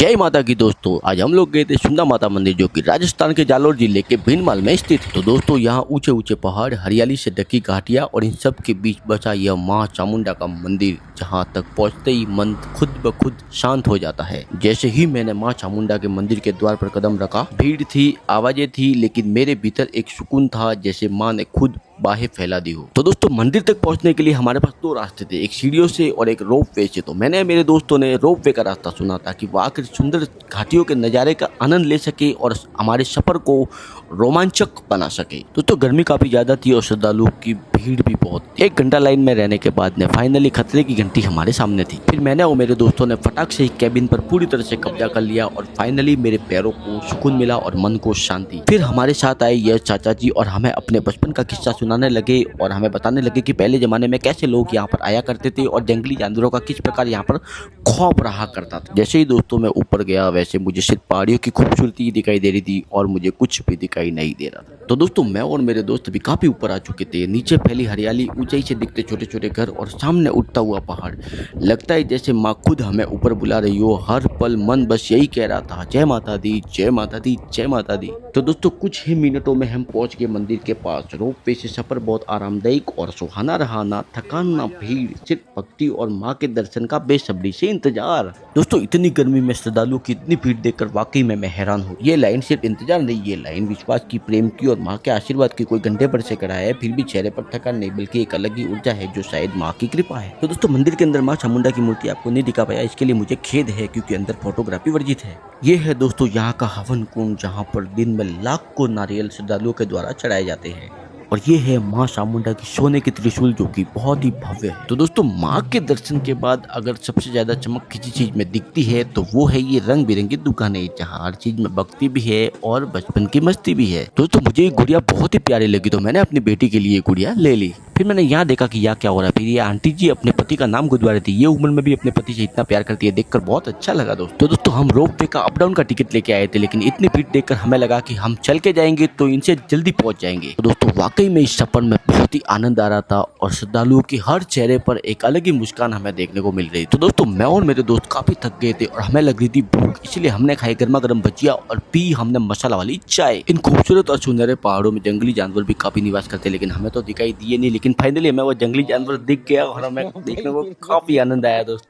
जय माता की दोस्तों, आज हम लोग गए थे सुंदा माता मंदिर जो कि राजस्थान के जालोर जिले के भीनमाल में स्थित है। तो दोस्तों यहाँ ऊंचे ऊंचे पहाड़, हरियाली से ढकी घाटियां और इन सब के बीच बसा यह माँ चामुंडा का मंदिर, जहाँ तक पहुँचते ही मन खुद ब खुद शांत हो जाता है। जैसे ही मैंने माँ चामुंडा के मंदिर के द्वार पर कदम रखा, भीड़ थी, आवाजें थी, लेकिन मेरे भीतर एक सुकून था, जैसे माँ ने खुद बाहें फैला दी हो। तो दोस्तों मंदिर तक पहुंचने के लिए हमारे पास दो रास्ते थे, एक सीढ़ियों से और एक रोप वे से। तो मैंने मेरे दोस्तों ने रोप वे का रास्ता चुना ताकि वो आकर सुंदर घाटियों के नज़ारे का आनंद ले सके और हमारे सफर को रोमांचक बना सके। तो गर्मी काफी ज्यादा थी और श्रद्धालुओं की भीड़ भी बहुत थी। 1 घंटा लाइन में रहने के बाद फाइनली खतरे की घंटी हमारे सामने थी। फिर मैंने और मेरे दोस्तों ने फटाक से ही कैबिन पर पूरी तरह से कब्जा कर लिया और फाइनली मेरे पैरों को सुकून मिला और मन को शांति। फिर हमारे साथ आए यह चाचा जी और हमें अपने बचपन का किस्सा सुनाने लगे और हमें बताने लगे कि पहले जमाने में कैसे लोग यहाँ पर आया करते थे और जंगली जानवरों का किस प्रकार यहाँ पर खौफ रहा करता था। जैसे ही दोस्तों मैं ऊपर गया, वैसे मुझे सिर्फ पहाड़ियों की खूबसूरती दिखाई दे रही थी और मुझे कुछ भी दिखाई नहीं दे रहा था। तो दोस्तों मैं और मेरे दोस्त भी काफी ऊपर आ चुके थे। नीचे फैली हरियाली, ऊंचाई से दिखते छोटे छोटे घर और सामने उठता हुआ पहाड़, लगता है जैसे माँ खुद हमें ऊपर बुला रही हो। हर पल मन बस यही कह रहा था, जय माता दी, जय माता दी, जय माता दी। तो दोस्तों कुछ ही मिनटों में हम पहुंच गए मंदिर के पास। रोप वे से सफर बहुत आरामदायक और सुहाना रहा। ना थकान ना भीड़, सिर्फ भक्ति और माँ के दर्शन का बेसब्री से इंतजार। दोस्तों इतनी गर्मी में श्रद्धालुओं की इतनी भीड़ देखकर वाकई में मैं हैरान हूँ। ये लाइन सिर्फ इंतजार नहीं, ये लाइन विश्वास की, प्रेम की और माँ के आशीर्वाद की। कोई घंटे भर से खड़ा है, फिर भी चेहरे पर थकान नहीं, बल्कि एक अलग ही ऊर्जा है जो शायद माँ की कृपा है। तो दोस्तों मंदिर के अंदर माँ चामुंडा की मूर्ति आपको नहीं दिखा पाया, इसके लिए मुझे खेद है, क्योंकि अंदर फोटोग्राफी वर्जित है। ये है दोस्तों यहाँ का हवन कुंड, जहाँ पर दिन में लाखों नारियल श्रद्धालुओं के द्वारा चढ़ाए जाते हैं। और ये है माँ चामुंडा की सोने की त्रिशूल, जो कि बहुत ही भव्य है। तो दोस्तों माँ के दर्शन के बाद अगर सबसे ज्यादा चमक किसी चीज में दिखती है तो वो है ये रंग बिरंगी दुकानें, जहाँ हर चीज में भक्ति भी है और बचपन की मस्ती भी है। दोस्तों मुझे ये गुड़िया बहुत ही प्यारी लगी, तो मैंने अपनी बेटी के लिए गुड़िया ले ली। फिर मैंने यहाँ देखा कि यहाँ क्या हो रहा है। फिर ये आंटी जी अपने पति का नाम गुदवा रही थी। ये उम्र में भी अपने पति से इतना प्यार करती है, देखकर बहुत अच्छा लगा दोस्तों हम रोप वे का अप डाउन का टिकट लेके आए थे, लेकिन इतनी भीड़ देखकर हमें लगा कि हम चल के जाएंगे तो इनसे जल्दी पहुंच जाएंगे। तो दोस्तों वाकई में इस सफर में बहुत ही आनंद आ रहा था और श्रद्धालुओं की हर चेहरे पर एक अलग ही मुस्कान हमें देखने को मिल रही। तो दोस्तों मैं और मेरे दोस्त काफी थक गए थे और हमें लग रही थी भूख, इसलिए हमने खाई गर्मा गर्म भजिया और पी हमने मसाला वाली चाय। इन खूबसूरत और सुनहरे पहाड़ों में जंगली जानवर भी काफी निवास करते, लेकिन हमें तो दिखाई दिए नहीं। लेकिन फाइनली हमें वो जंगली जानवर दिख गया और हमें देखने को काफी आनंद आया दोस्त।